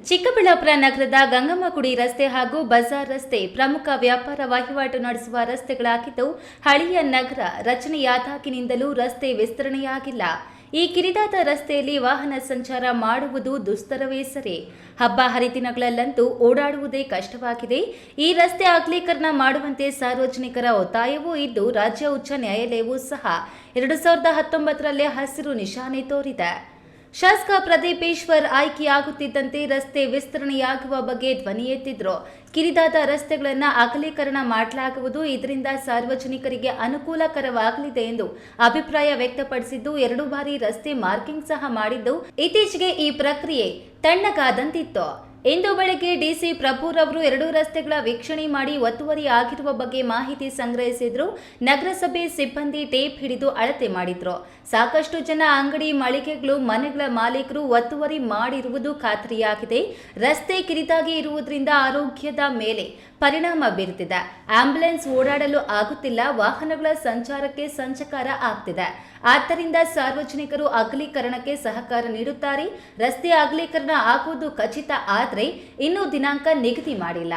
ಚಿಕ್ಕಬಳ್ಳಾಪುರ ನಗರದ ಗಂಗಮ್ಮಗುಡಿ ರಸ್ತೆ ಹಾಗೂ ಬಜಾರ್ ರಸ್ತೆ ಪ್ರಮುಖ ವ್ಯಾಪಾರ ವಹಿವಾಟು ನಡೆಸುವ ರಸ್ತೆಗಳಾಗಿದ್ದು, ಹಳೆಯ ನಗರ ರಚನೆಯಾದಾಗಿನಿಂದಲೂ ರಸ್ತೆ ವಿಸ್ತರಣೆಯಾಗಿಲ್ಲ. ಈ ಕಿರಿದಾದ ರಸ್ತೆಯಲ್ಲಿ ವಾಹನ ಸಂಚಾರ ಮಾಡುವುದು ದುಸ್ತರವೇ ಸರಿ. ಹಬ್ಬ ಹರಿದಿನಗಳಲ್ಲಂತೂ ಓಡಾಡುವುದೇ ಕಷ್ಟವಾಗಿದೆ. ಈ ರಸ್ತೆ ಅಗಲೀಕರಣ ಮಾಡುವಂತೆ ಸಾರ್ವಜನಿಕರ ಒತ್ತಾಯವೂ ಇದ್ದು, ರಾಜ್ಯ ಉಚ್ಚ ನ್ಯಾಯಾಲಯವೂ ಸಹ 2019ರಲ್ಲಿ ಹಸಿರು ನಿಶಾನೆ ತೋರಿದೆ. ಶಾಸಕ ಪ್ರದೀಪೇಶ್ವರ್ ಆಯ್ಕೆಯಾಗುತ್ತಿದ್ದಂತೆ ರಸ್ತೆ ವಿಸ್ತರಣೆಯಾಗುವ ಬಗ್ಗೆ ಧ್ವನಿ ಎತ್ತಿದ್ರು. ಕಿರಿದಾದ ರಸ್ತೆಗಳನ್ನು ಅಗಲೀಕರಣ ಮಾಡಲಾಗುವುದು, ಇದರಿಂದ ಸಾರ್ವಜನಿಕರಿಗೆ ಅನುಕೂಲಕರವಾಗಲಿದೆ ಎಂದು ಅಭಿಪ್ರಾಯ ವ್ಯಕ್ತಪಡಿಸಿದ್ದು, 2 ಬಾರಿ ರಸ್ತೆ ಮಾರ್ಕಿಂಗ್ ಸಹ ಮಾಡಿದ್ದು, ಇತ್ತೀಚೆಗೆ ಈ ಪ್ರಕ್ರಿಯೆ ತಣ್ಣಗಾದಂತಿತ್ತು. ಇಂದು ಬೆಳಗ್ಗೆ ಡಿಸಿ ಪ್ರಭುರವರು 2 ರಸ್ತೆಗಳ ವೀಕ್ಷಣೆ ಮಾಡಿ ಒತ್ತುವರಿ ಆಗಿರುವ ಬಗ್ಗೆ ಮಾಹಿತಿ ಸಂಗ್ರಹಿಸಿದ್ರು. ನಗರಸಭೆ ಸಿಬ್ಬಂದಿ ಟೇಪ್ ಹಿಡಿದು ಅಳತೆ ಮಾಡಿದ್ರು. ಸಾಕಷ್ಟು ಜನ ಅಂಗಡಿ, ಮಳಿಗೆಗಳು, ಮನೆಗಳ ಮಾಲೀಕರು ಒತ್ತುವರಿ ಮಾಡಿರುವುದು ಖಾತ್ರಿಯಾಗಿದೆ. ರಸ್ತೆ ಕಿರಿದಾಗಿ ಇರುವುದರಿಂದ ಆರೋಗ್ಯದ ಮೇಲೆ ಪರಿಣಾಮ ಬೀರುತ್ತಿದೆ. ಆಂಬ್ಯುಲೆನ್ಸ್ ಓಡಾಡಲು ಆಗುತ್ತಿಲ್ಲ, ವಾಹನಗಳ ಸಂಚಾರಕ್ಕೆ ಸಂಚಕಾರ ಆಗ್ತಿದೆ. ಆದ್ದರಿಂದ ಸಾರ್ವಜನಿಕರು ಅಗಲೀಕರಣಕ್ಕೆ ಸಹಕಾರ ನೀಡುತ್ತಾರೆ. ರಸ್ತೆ ಅಗಲೀಕರಣ ಆಗುವುದು ಖಚಿತ, ಆದರೆ ಇನ್ನೂ ದಿನಾಂಕ ನಿಗದಿ ಮಾಡಿಲ್ಲ.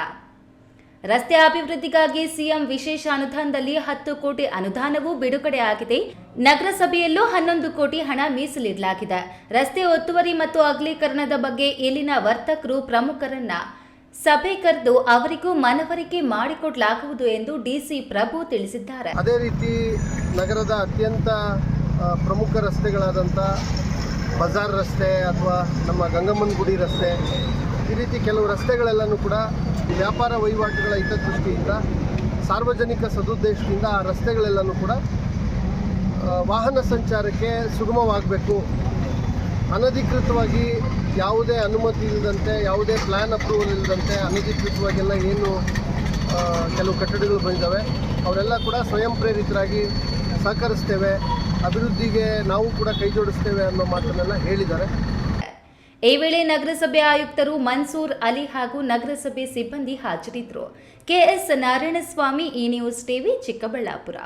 ರಸ್ತೆ ಅಭಿವೃದ್ಧಿಗಾಗಿ ಸಿಎಂ ವಿಶೇಷ ಅನುದಾನದಲ್ಲಿ 10 ಕೋಟಿ ಅನುದಾನವೂ ಬಿಡುಗಡೆ ಆಗಿದೆ. ನಗರಸಭೆಯಲ್ಲೂ 11 ಕೋಟಿ ಹಣ ಮೀಸಲಿಡಲಾಗಿದೆ. ರಸ್ತೆ ಒತ್ತುವರಿ ಮತ್ತು ಅಗಲೀಕರಣದ ಬಗ್ಗೆ ಇಲ್ಲಿನ ವರ್ತಕರು ಪ್ರಮುಖರನ್ನ ಸಭೆ ಕರೆದು ಅವರಿಗೂ ಮನವರಿಕೆ ಮಾಡಿಕೊಡಲಾಗುವುದು ಎಂದು ಡಿಸಿ ಪ್ರಭು ತಿಳಿಸಿದ್ದಾರೆ. ಅದೇ ರೀತಿ ನಗರದ ಅತ್ಯಂತ ಪ್ರಮುಖ ರಸ್ತೆಗಳಾದಂಥ ಬಜಾರ್ ರಸ್ತೆ ಅಥವಾ ನಮ್ಮ ಗಂಗಮ್ಮನಗುಡಿ ರಸ್ತೆ, ಈ ರೀತಿ ಕೆಲವು ರಸ್ತೆಗಳೆಲ್ಲನೂ ಕೂಡ ವ್ಯಾಪಾರ ವಹಿವಾಟುಗಳ ಹಿತದೃಷ್ಟಿಯಿಂದ, ಸಾರ್ವಜನಿಕ ಸದುದ್ದೇಶದಿಂದ ಆ ರಸ್ತೆಗಳೆಲ್ಲನೂ ಕೂಡ ವಾಹನ ಸಂಚಾರಕ್ಕೆ ಸುಗಮವಾಗಬೇಕು. ಅನಧಿಕೃತವಾಗಿ ಯಾವುದೇ ಅನುಮತಿ ಇಲ್ಲದಂತೆ, ಯಾವುದೇ ಪ್ಲ್ಯಾನ್ ಅಪ್ರೂವಲ್ ಇಲ್ಲದಂತೆ ಅನಧಿಕೃತವಾಗೆಲ್ಲ ಏನು ಕೆಲವು ಕಟ್ಟಡಗಳು ಬಂದಿದ್ದಾವೆ, ಅವರೆಲ್ಲ ಕೂಡ ಸ್ವಯಂ ಪ್ರೇರಿತರಾಗಿ ಸಹಕರಿಸ್ತೇವೆ, ಅಭಿವೃದ್ಧಿಗೆ ನಾವು ಕೂಡ ಕೈ ಜೋಡಿಸ್ತೇವೆ ಅನ್ನೋ ಮಾತನ್ನೆಲ್ಲ ಹೇಳಿದ್ದಾರೆ. ಈ ವೇಳೆ ನಗರಸಭೆ ಆಯುಕ್ತರು ಮನ್ಸೂರ್ ಅಲಿ ಹಾಗೂ ನಗರಸಭೆ ಸಿಬ್ಬಂದಿ ಹಾಜರಿದ್ದರು. ಕೆಎಸ್ ನಾರಾಯಣಸ್ವಾಮಿ, ಈ ನ್ಯೂಸ್ ಟಿವಿ, ಚಿಕ್ಕಬಳ್ಳಾಪುರ.